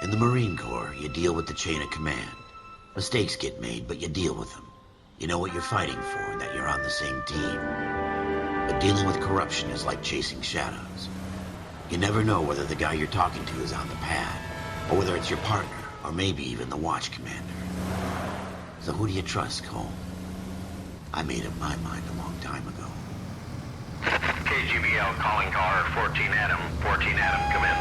In the Marine Corps, you deal with the chain of command. Mistakes get made, but you deal with them. You know what you're fighting for, and that you're on the same team. But dealing with corruption is like chasing shadows. You never know whether the guy you're talking to is on the pad, or whether it's your partner, or maybe even the watch commander. So who do you trust, Cole? I made up my mind a long time ago. KGBL calling car 14 Adam. 14 Adam, come in.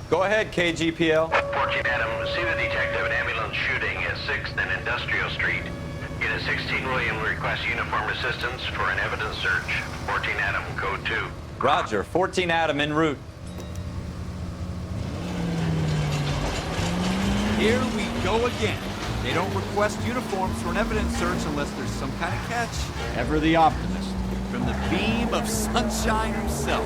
Go ahead, KGPL. 14 Adam, see the detective, an ambulance shooting at 6th and Industrial Street. Unit 16 William requests uniform assistance for an evidence search. 14 Adam, code 2. Roger, 14 Adam en route. Here we go again. They don't request uniforms for an evidence search unless there's some kind of catch. Ever the optimist. From the beam of sunshine himself.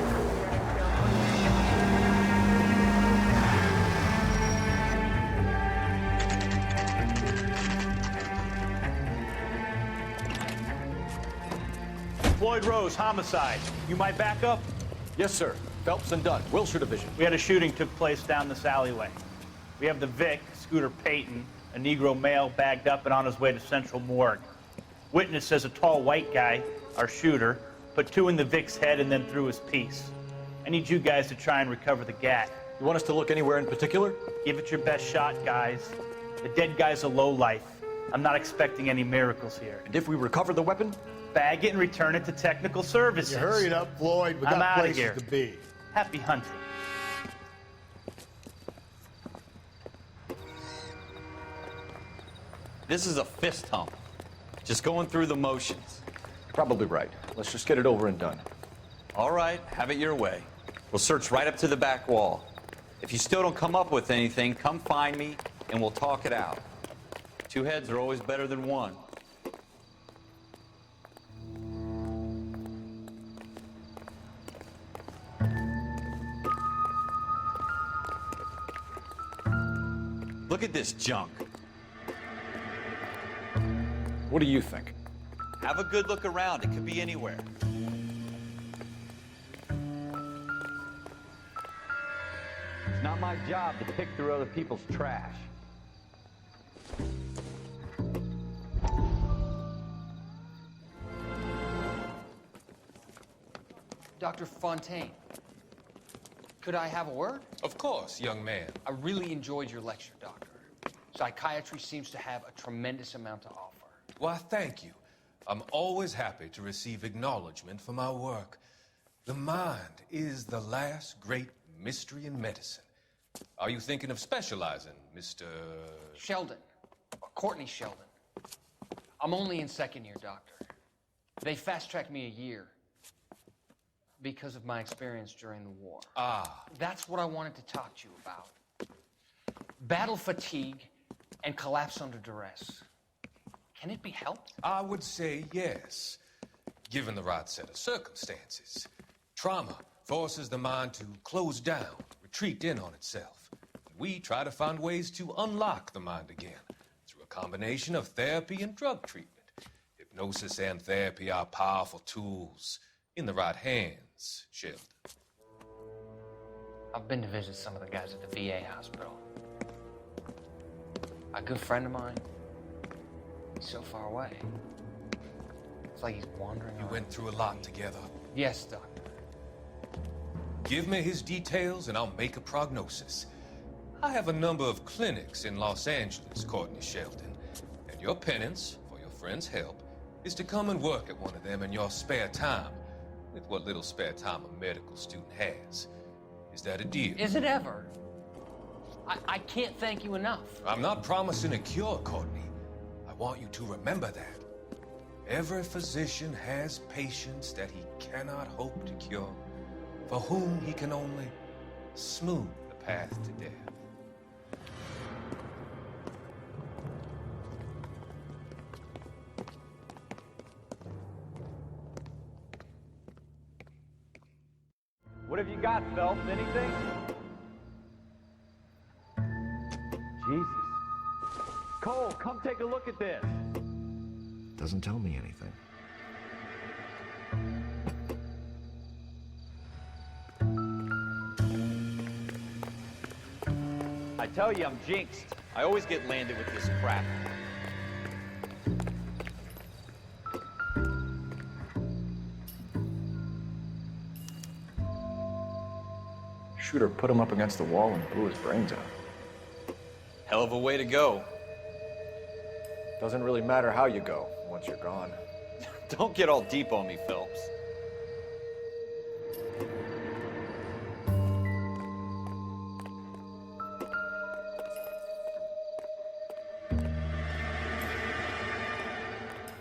Floyd Rose, homicide. You might back up? Yes, sir. Phelps and Dunn, Wilshire Division. We had a shooting took place down this alleyway. We have the Vic, Scooter Payton, a Negro male bagged up and on his way to Central Morgue. Witness says a tall white guy, our shooter, put 2 in the Vic's head and then threw his piece. I need you guys to try and recover the gat. You want us to look anywhere in particular? Give it your best shot, guys. The dead guy's a lowlife. I'm not expecting any miracles here. And if we recover the weapon? Bag it and return it to technical services. You hurried up, Floyd. We I'm got outta places here. to be. Happy hunting. This is a fist hump. Just going through the motions. Probably right. Let's just get it over and done. All right, have it your way. We'll search right up to the back wall. If you still don't come up with anything, come find me and we'll talk it out. 2 heads are always better than 1. Look at this junk. What do you think? Have a good look around. It could be anywhere. It's not my job to pick through other people's trash. Dr. Fontaine, could I have a word? Of course, young man. I really enjoyed your lecture, Doctor. Psychiatry seems to have a tremendous amount to offer. Why, thank you. I'm always happy to receive acknowledgement for my work. The mind is the last great mystery in medicine. Are you thinking of specializing, Mr. Sheldon, or Courtney Sheldon. I'm only in 2nd year, Doctor. They fast-tracked me a year because of my experience during the war. Ah. That's what I wanted to talk to you about. Battle fatigue and collapse under duress. Can it be helped? I would say yes, given the right set of circumstances. Trauma forces the mind to close down, retreat in on itself. We try to find ways to unlock the mind again through a combination of therapy and drug treatment. Hypnosis and therapy are powerful tools in the right hands, Sheldon. I've been to visit some of the guys at the VA hospital. A good friend of mine, he's so far away. It's like he's wandering You around. went through a lot together. Yes, Doctor. Give me his details and I'll make a prognosis. I have a number of clinics in Los Angeles, Courtney Sheldon, and your penance, for your friend's help, is to come and work at one of them in your spare time, with what little spare time a medical student has. Is that a deal? Is it ever? I can't thank you enough. I'm not promising a cure, Courtney. I want you to remember that. Every physician has patients that he cannot hope to cure, for whom he can only smooth the path to death. What have you got, Phelps? Anything? Jesus. Cole, come take a look at this. Doesn't tell me anything. I tell you, I'm jinxed. I always get landed with this crap. Shooter put him up against the wall and blew his brains out. Hell of a way to go. Doesn't really matter how you go once you're gone. Don't get all deep on me, Phelps.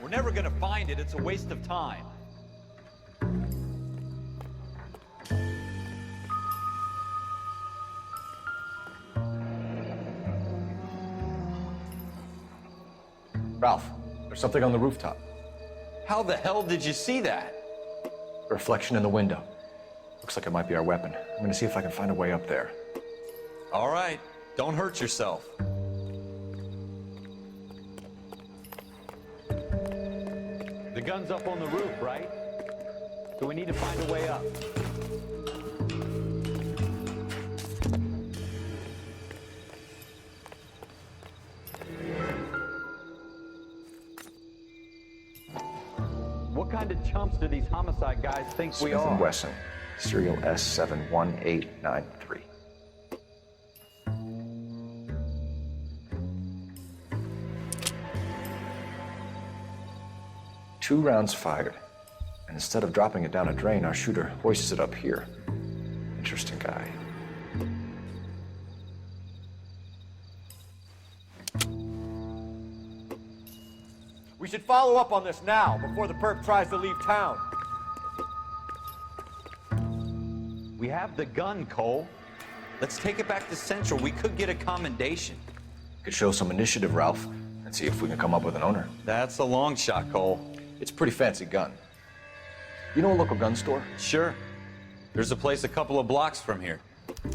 We're never gonna find it. It's a waste of time. Ralph, there's something on the rooftop. How the hell did you see that? A reflection in the window. Looks like it might be our weapon. I'm gonna see if I can find a way up there. All right, don't hurt yourself. The gun's up on the roof, right? So we need to find a way up. What kind of chumps do these homicide guys think we Smith are? & Wesson, serial S71893. Two rounds fired, and instead of dropping it down a drain, our shooter hoists it up here. Interesting guy. We should follow up on this now, before the perp tries to leave town. We have the gun, Cole. Let's take it back to Central. We could get a commendation. Could show some initiative, Ralph, and see if we can come up with an owner. That's a long shot, Cole. It's a pretty fancy gun. You know a local gun store? Sure. There's a place a couple of blocks from here. Are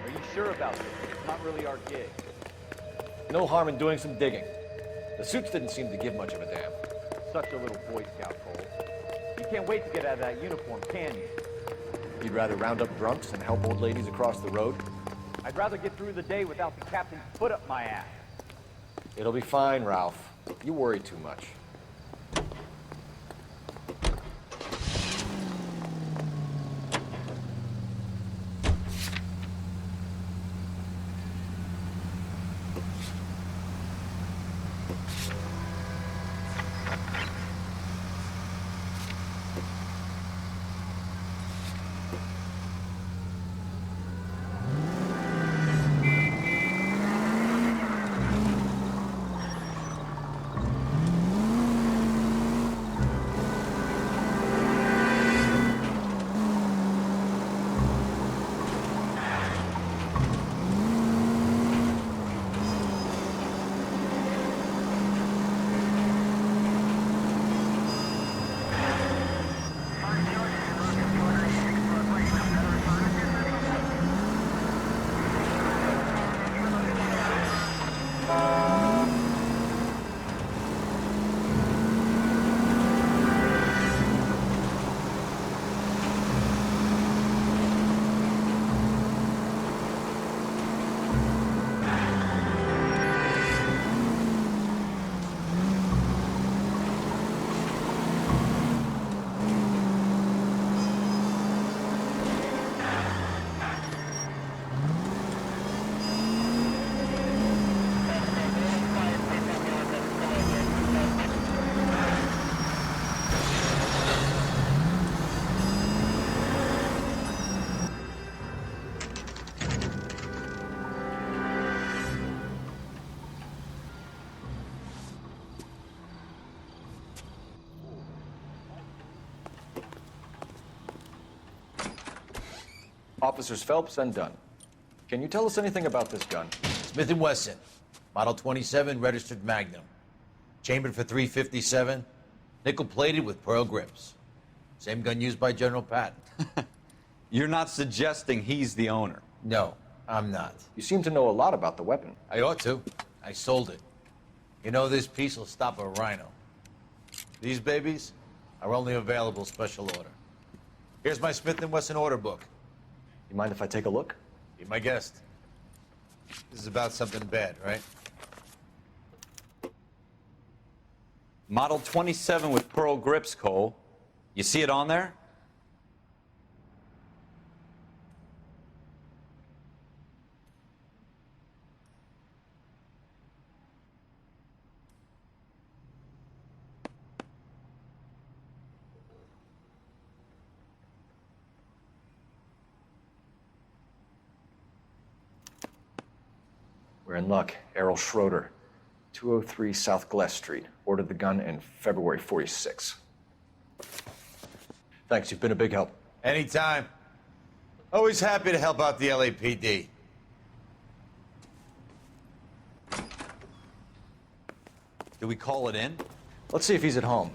you sure about this? It's not really our gig. No harm in doing some digging. The suits didn't seem to give much of a damn. Such a little Boy Scout, Cole. You can't wait to get out of that uniform, can you? You'd rather round up drunks and help old ladies across the road? I'd rather get through the day without the captain's foot up my ass. It'll be fine, Ralph. You worry too much. Officers Phelps and Dunn. Can you tell us anything about this gun? Smith & Wesson, Model 27, registered Magnum. Chambered for .357, nickel-plated with pearl grips. Same gun used by General Patton. You're not suggesting he's the owner? No, I'm not. You seem to know a lot about the weapon. I ought to. I sold it. You know, this piece will stop a rhino. These babies are only available special order. Here's my Smith & Wesson order book. You mind if I take a look? Be my guest. This is about something bad, right? Model 27 with pearl grips, Cole. You see it on there? We're in luck. Errol Schroeder, 203 South Glass Street. Ordered the gun in February '46. Thanks, you've been a big help. Anytime. Always happy to help out the LAPD. Do we call it in? Let's see if he's at home.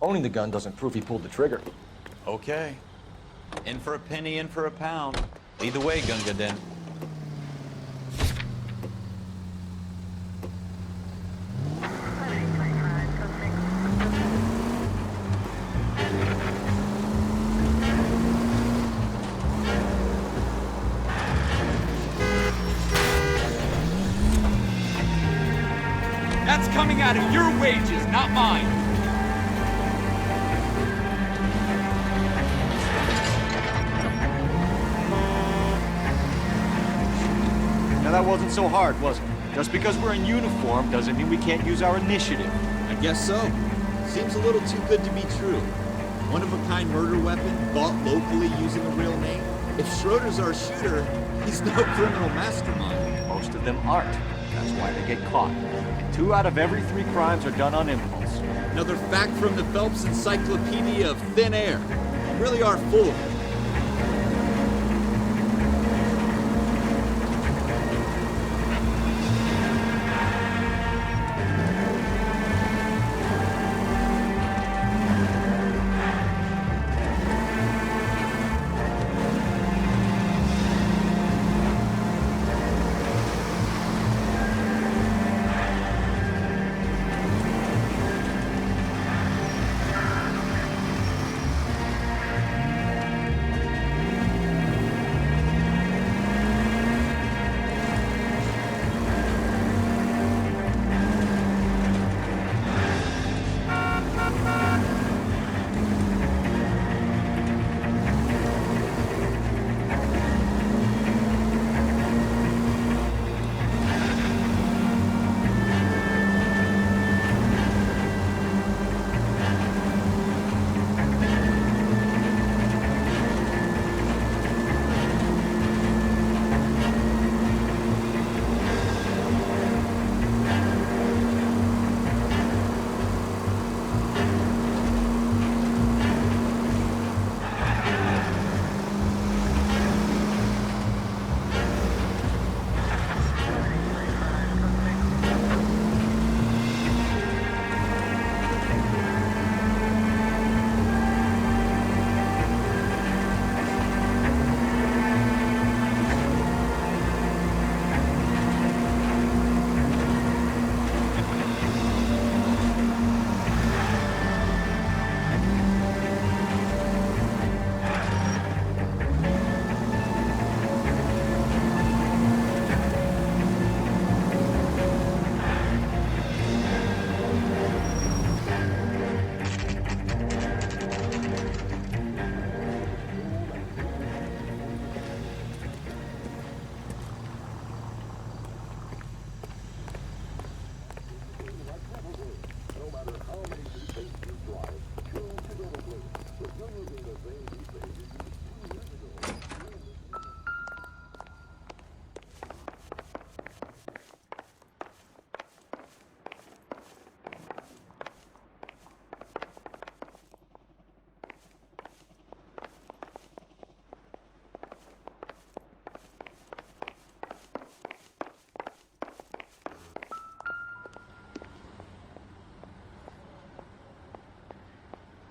Owning the gun doesn't prove he pulled the trigger. Okay. In for a penny, in for a pound. Lead the way, Gunga Din. That's coming out of your wages, not mine. Now that wasn't so hard, was it? Just because we're in uniform doesn't mean we can't use our initiative. I guess so. Seems a little too good to be true. One-of-a-kind murder weapon, bought locally using a real name. If Schroeder's our shooter, he's no criminal mastermind. Most of them aren't. That's why they get caught. And 2 out of every 3 crimes are done on impulse. Another fact from the Phelps Encyclopedia of Thin Air. You really are full of it.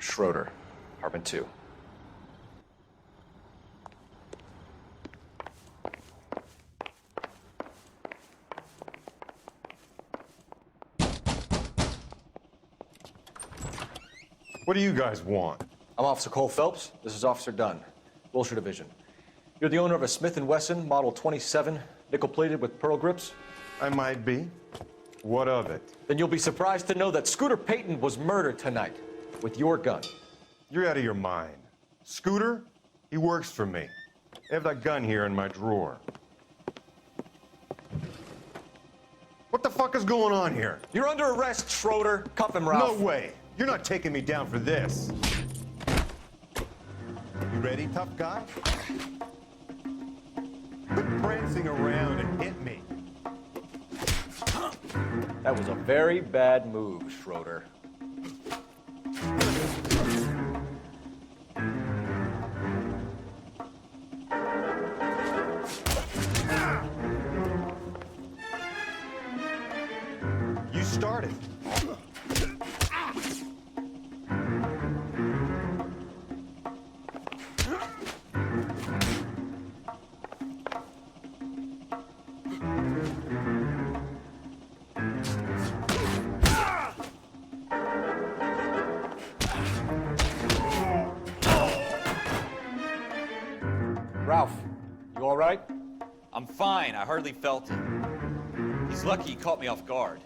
Schroeder, apartment 2. What do you guys want? I'm Officer Cole Phelps. This is Officer Dunn, Wilshire Division. You're the owner of a Smith & Wesson Model 27, nickel-plated with pearl grips? I might be. What of it? Then you'll be surprised to know that Scooter Payton was murdered tonight with your gun. You're out of your mind. Scooter? He works for me. I have that gun here in my drawer. What the fuck is going on here? You're under arrest, Schroeder. Cuff him, Ralph. No way. You're not taking me down for this. You ready, tough guy? Quit prancing around and hit me. That was a very bad move, Schroeder. You started. Ralph, you all right? I'm fine. I hardly felt it. He's lucky he caught me off guard.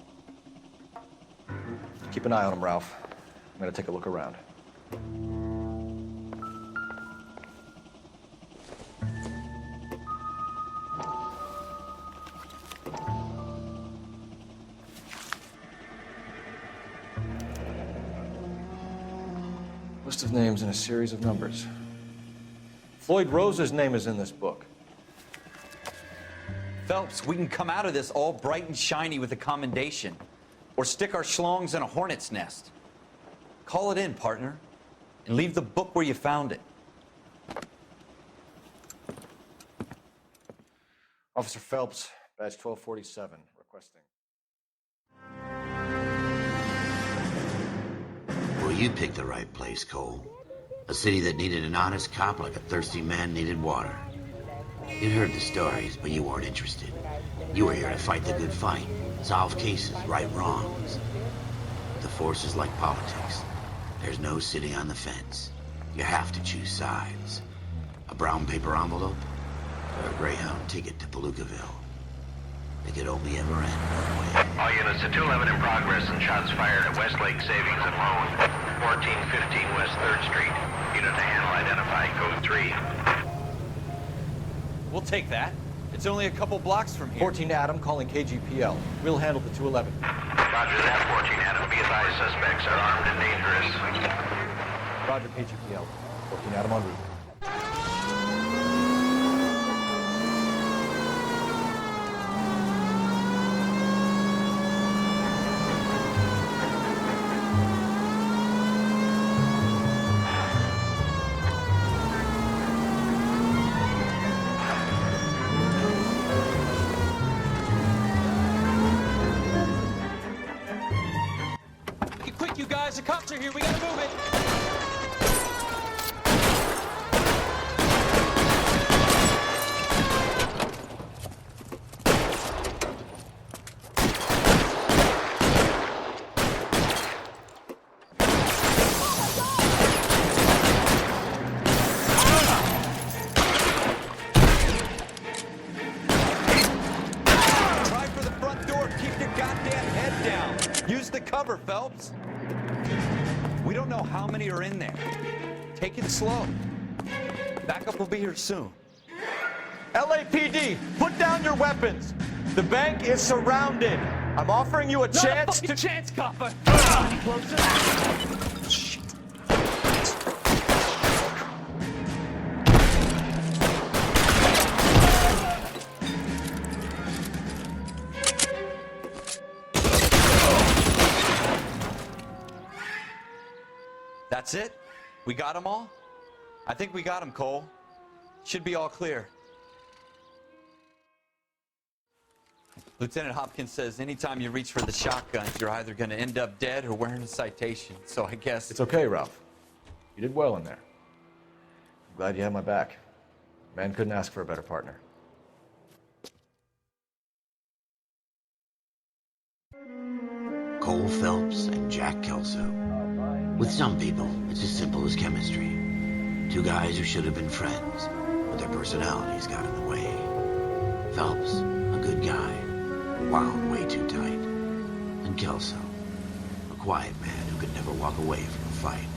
Keep an eye on him, Ralph. I'm gonna take a look around. List of names and a series of numbers. Floyd Rose's name is in this book. Phelps, we can come out of this all bright and shiny with a commendation, or stick our schlongs in a hornet's nest. Call it in, partner, and leave the book where you found it. Officer Phelps, badge 1247, requesting. Well, you picked the right place, Cole. A city that needed an honest cop like a thirsty man needed water. You'd heard the stories, but you weren't interested. You were here to fight the good fight, solve cases, right wrongs. The force is like politics. There's no sitting on the fence. You have to choose sides. A brown paper envelope, or a Greyhound ticket to Palookaville. It could only ever end one way. All units to 211 in progress and shots fired at Westlake Savings and Loan, 1415 West 3rd Street. Unit to handle identified, code 3. We'll take that. It's only a couple blocks from here. 14 Adam calling KGPL. We'll handle the 211. Roger that, 14 Adam. Be advised, suspects are armed and dangerous. Roger, KGPL. 14 Adam en route. The cops are here. We gotta move it. Try for the front door. Keep your goddamn head down. Use the cover, Phelps. We don't know how many are in there. Take it slow. Backup will be here soon. LAPD, put down your weapons. The bank is surrounded. I'm offering you a chance to... chance, copper. Closer. Shit. That's it? We got them all? I think we got them, Cole. Should be all clear. Lieutenant Hopkins says anytime you reach for the shotguns, you're either going to end up dead or wearing a citation. So I guess... It's okay, Ralph. You did well in there. I'm glad you had my back. Man couldn't ask for a better partner. Cole Phelps and Jack Kelso. With some people, it's as simple as chemistry. Two guys who should have been friends, but their personalities got in the way. Phelps, a good guy, wound way too tight. And Kelso, a quiet man who could never walk away from a fight.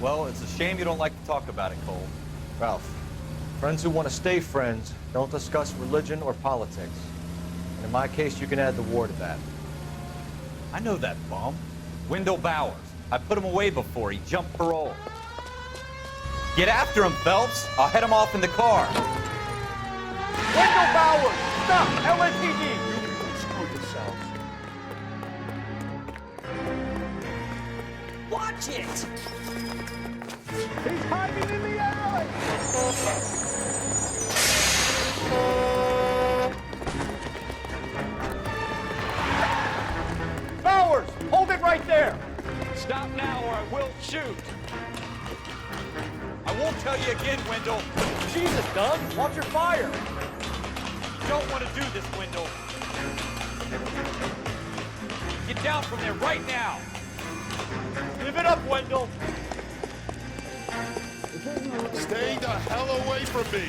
Well, it's a shame you don't like to talk about it, Cole. Ralph, friends who want to stay friends don't discuss religion or politics. And in my case, you can add the war to that. I know that bum. Wendell Bowers. I put him away before. He jumped parole. Get after him, Phelps. I'll head him off in the car. Wendell Bowers! Stop! LAPD! You screwed yourselves. Watch it! He's hiding in the alley! Bowers! Hold it right there! Stop now or I will shoot. I won't tell you again, Wendell. Jesus, Doug! Watch your fire! Don't want to do this, Wendell. Get down from there right now. Give it up, Wendell! Stay the hell away from me!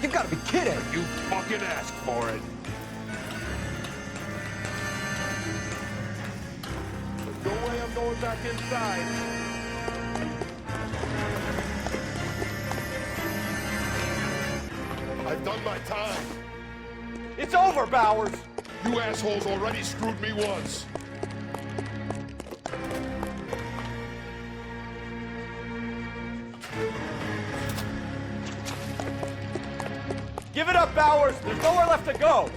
You've got to be kidding! You fucking asked for it! There's no way I'm going back inside. I've done my time. It's over, Bowers! You assholes already screwed me once. Give it up, Bowers! There's nowhere left to go!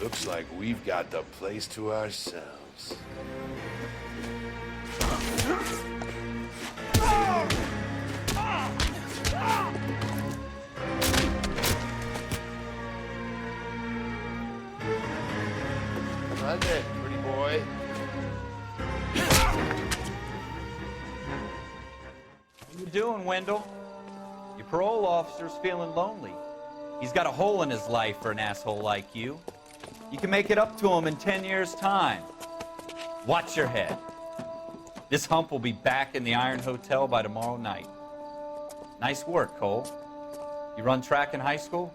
Looks like we've got the place to ourselves. Run it, pretty boy. What you doing, Wendell? Your parole officer's feeling lonely. He's got a hole in his life for an asshole like you. You can make it up to him in 10 years' time. Watch your head. This hump will be back in the Iron Hotel by tomorrow night. Nice work, Cole. You run track in high school?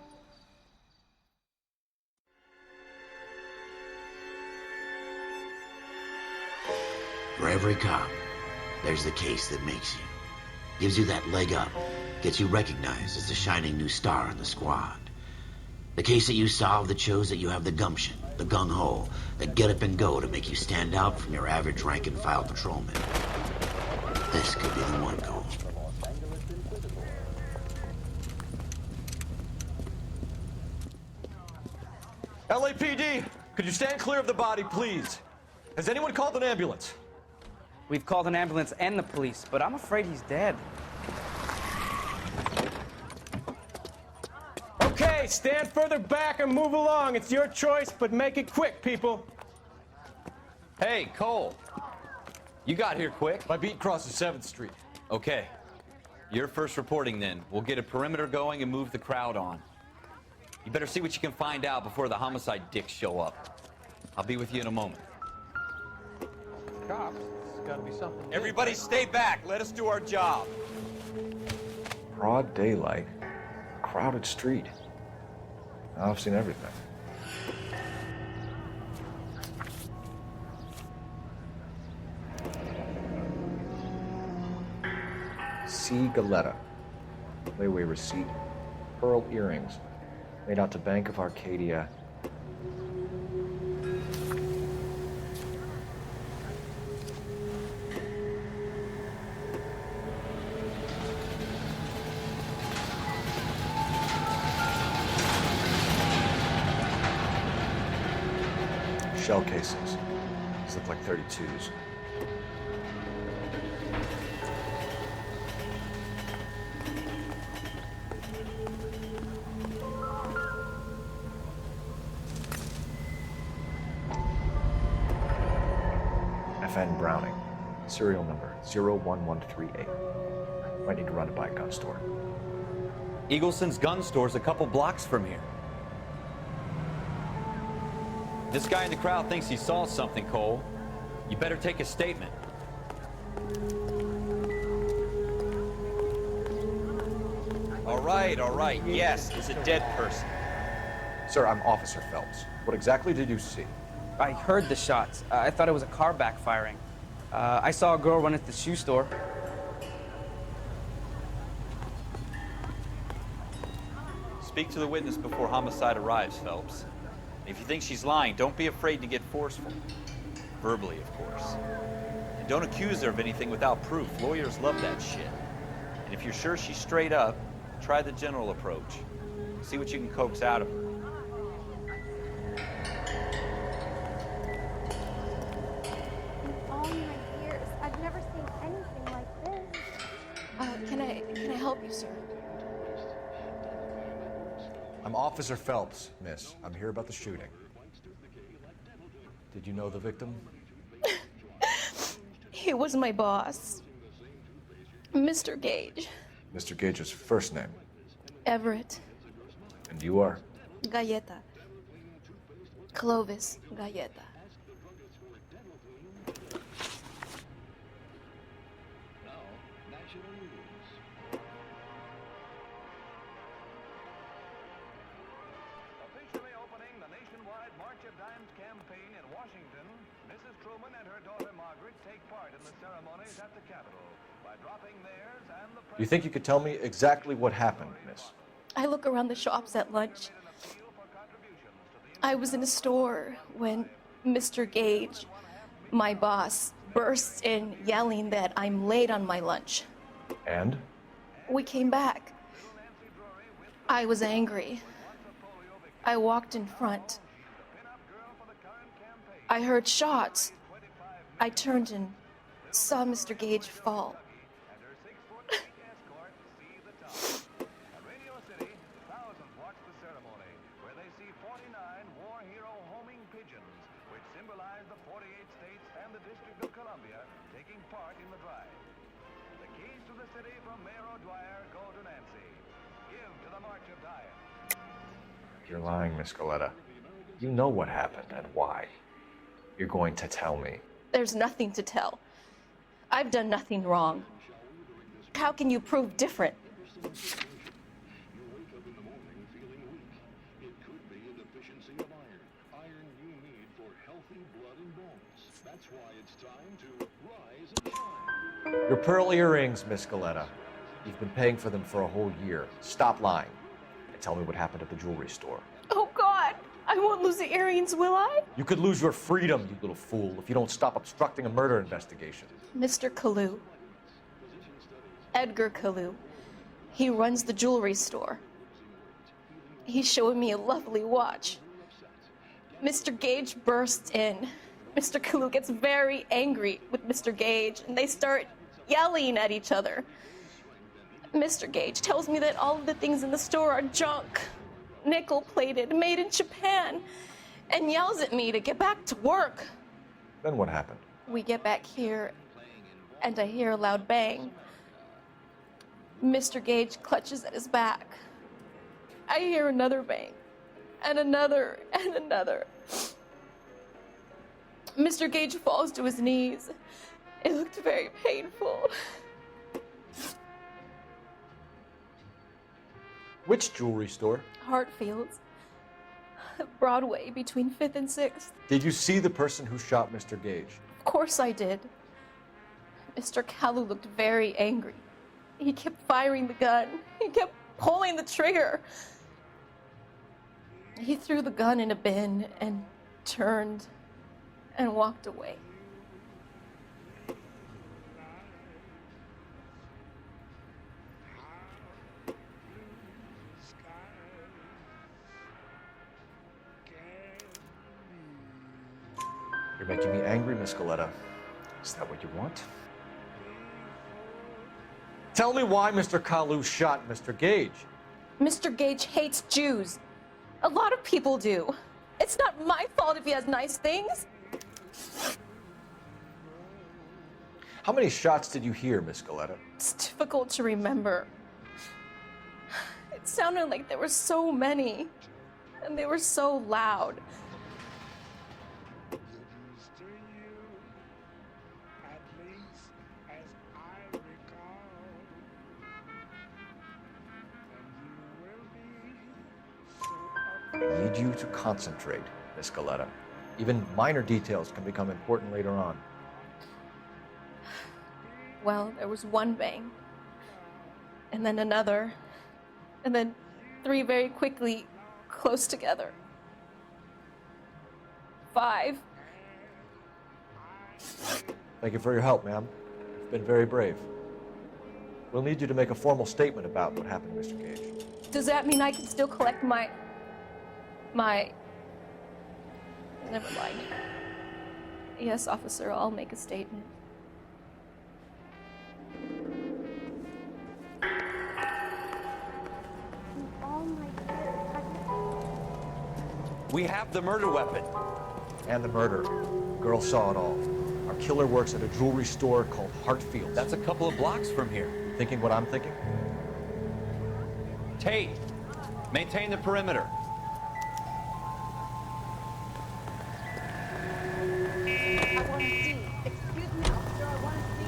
For every cop, there's the case that makes you. Gives you that leg up. Gets you recognized as the shining new star in the squad. The case that you solve that shows that you have the gumption, the gung-ho, the get up and go to make you stand out from your average rank-and-file patrolman. This could be the one, Cole. LAPD, could you stand clear of the body, please? Has anyone called an ambulance? We've called an ambulance and the police, but I'm afraid he's dead. Okay, stand further back and move along. It's your choice, but make it quick, people. Hey, Cole. You got here quick. My beat crosses 7th Street. Okay. You're first reporting then. We'll get a perimeter going and move the crowd on. You better see what you can find out before the homicide dicks show up. I'll be with you in a moment. Cops, there's gotta be something. Everybody stay back. Let us do our job. Broad daylight, crowded street. I've seen everything. C. Galetta. Layaway receipt. Pearl earrings. Made out to Bank of Arcadia. Shell casings. These look like 32s. FN Browning. Serial number 01138. Might need to run it by a gun store. Eagleson's gun store's a couple blocks from here. This guy in the crowd thinks he saw something, Cole. You better take a statement. All right. Yes, it's a dead person. Sir, I'm Officer Phelps. What exactly did you see? I heard the shots. I thought it was a car backfiring. I saw a girl run into the shoe store. Speak to the witness before homicide arrives, Phelps. If you think she's lying, don't be afraid to get forceful. Verbally, of course. And don't accuse her of anything without proof. Lawyers love that shit. And if you're sure she's straight up, try the general approach. See what you can coax out of her. All my years, I've never seen anything like this. Can I help you, sir? I'm Officer Phelps, miss. I'm here about the shooting. Did you know the victim? He was my boss, Mr. Gage. Mr. Gage's first name. Everett. And you are? Galleta. Clovis Galleta. Officially opening the nationwide March of Dimes campaign in Washington, Mrs. Truman and her daughter Margaret take part in the ceremonies at the Capitol by dropping theirs and the You think you could tell me exactly what happened, miss? I look around the shops at lunch. I was in a store when Mr. Gage, my boss, bursts in yelling that I'm late on my lunch. And? We came back. I was angry. I walked in front. I heard shots. I turned and saw Mr. Gage fall. You're lying, Miss Galleta. You know what happened and why. You're going to tell me. There's nothing to tell. I've done nothing wrong. How can you prove different? Your pearl earrings, Miss Galleta. You've been paying for them for a whole year. Stop lying and tell me what happened at the jewelry store. Oh, God! I won't lose the earrings, will I? You could lose your freedom, you little fool, if you don't stop obstructing a murder investigation. Mr. Kalu. Edgar Kalu. He runs the jewelry store. He's showing me a lovely watch. Mr. Gage bursts in. Mr. Kalu gets very angry with Mr. Gage, and they start yelling at each other. Mr. Gage tells me that all of the things in the store are junk, nickel-plated, made in Japan, and yells at me to get back to work. Then what happened? We get back here, and I hear a loud bang. Mr. Gage clutches at his back. I hear another bang, and another, and another. Mr. Gage falls to his knees. It looked very painful. Which jewelry store? Hartfield's. Broadway, between 5th and 6th. Did you see the person who shot Mr. Gage? Of course I did. Mr. Kalu looked very angry. He kept firing the gun. He kept pulling the trigger. He threw the gun in a bin and turned and walked away. You're making me angry, Miss Galleta. Is that what you want? Tell me why Mr. Kalu shot Mr. Gage. Mr. Gage hates Jews. A lot of people do. It's not my fault if he has nice things. How many shots did you hear, Miss Galleta? It's difficult to remember. It sounded like there were so many, and they were so loud. I need you to concentrate, Miss Galetta. Even minor details can become important later on. Well, there was one bang, and then another, and then 3 very quickly, close together. 5. Thank you for your help, ma'am. You've been very brave. We'll need you to make a formal statement about what happened, Mr. Gage. Does that mean I can still collect my... Never mind. Yes, officer, I'll make a statement. We have the murder weapon. And the murder. The girl saw it all. Our killer works at a jewelry store called Hartfield. That's a couple of blocks from here. Thinking what I'm thinking? Tate, maintain the perimeter. I want to see. Excuse me, officer, I want to see.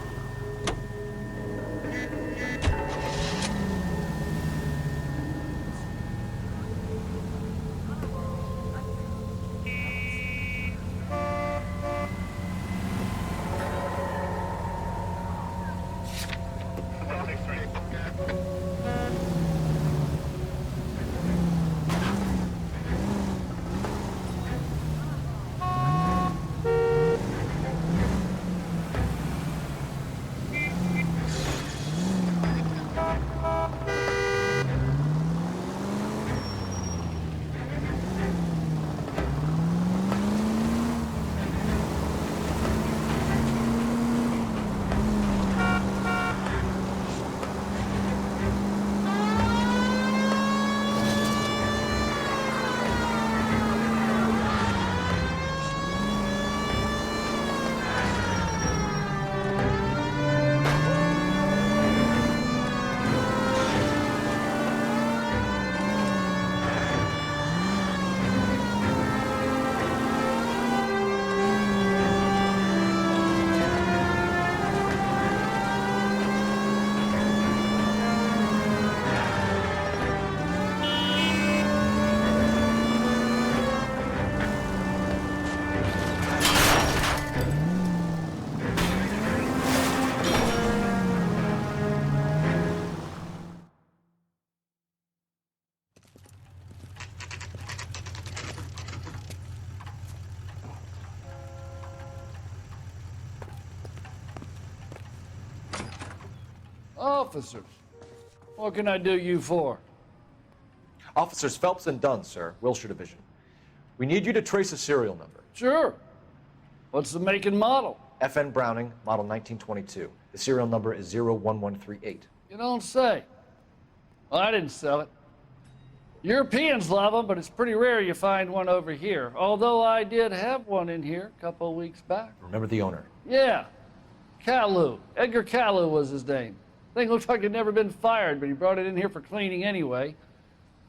Officers, what can I do you for? Officers Phelps and Dunn, sir, Wilshire Division. We need you to trace a serial number. Sure. What's the make and model? FN Browning, model 1922. The serial number is 01138. You don't say. Well, I didn't sell it. Europeans love them, but it's pretty rare you find one over here. Although I did have one in here a couple of weeks back. Remember the owner? Yeah. Caillou. Edgar Caillou was his name. Thing looked like it'd never been fired, but he brought it in here for cleaning anyway.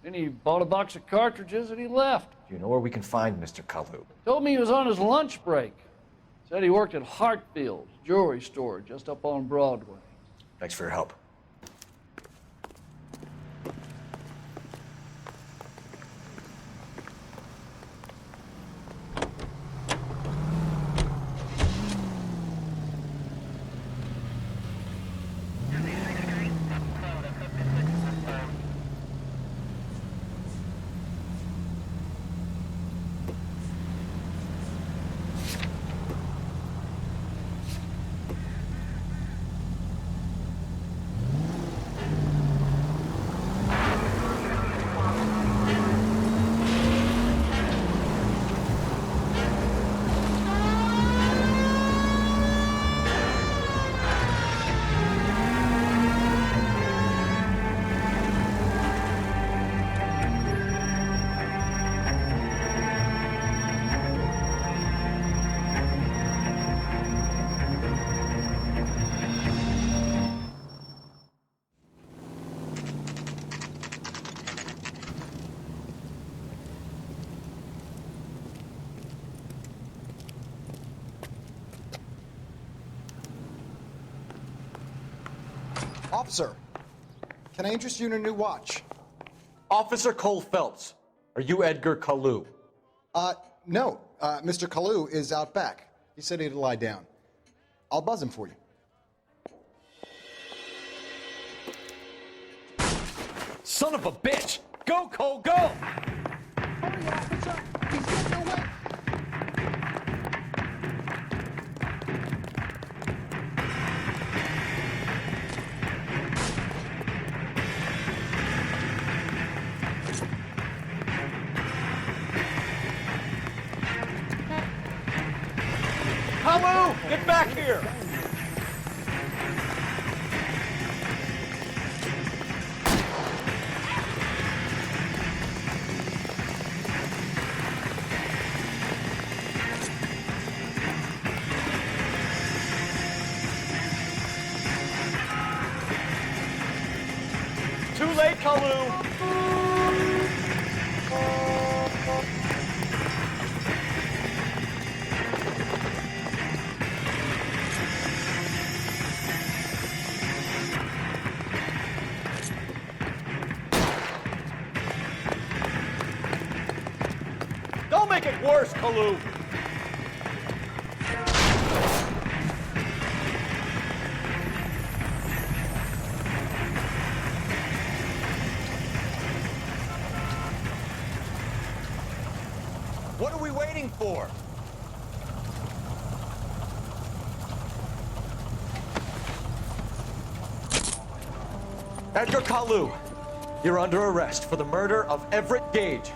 Then he bought a box of cartridges and he left. Do you know where we can find Mr. Caillou? Told me he was on his lunch break. Said he worked at Hartfield's jewelry store just up on Broadway. Thanks for your help. Officer, can I interest you in a new watch? Officer Cole Phelps, are you Edgar Kalu? No. Mr. Kalu is out back. He said he'd lie down. I'll buzz him for you. Son of a bitch! Go, Cole, go! Hurry, officer! He's getting away! Kalu, get back here! Too late, Kalu! Don't make it worse, Kalu! What are we waiting for? Edgar Kalu, you're under arrest for the murder of Everett Gage.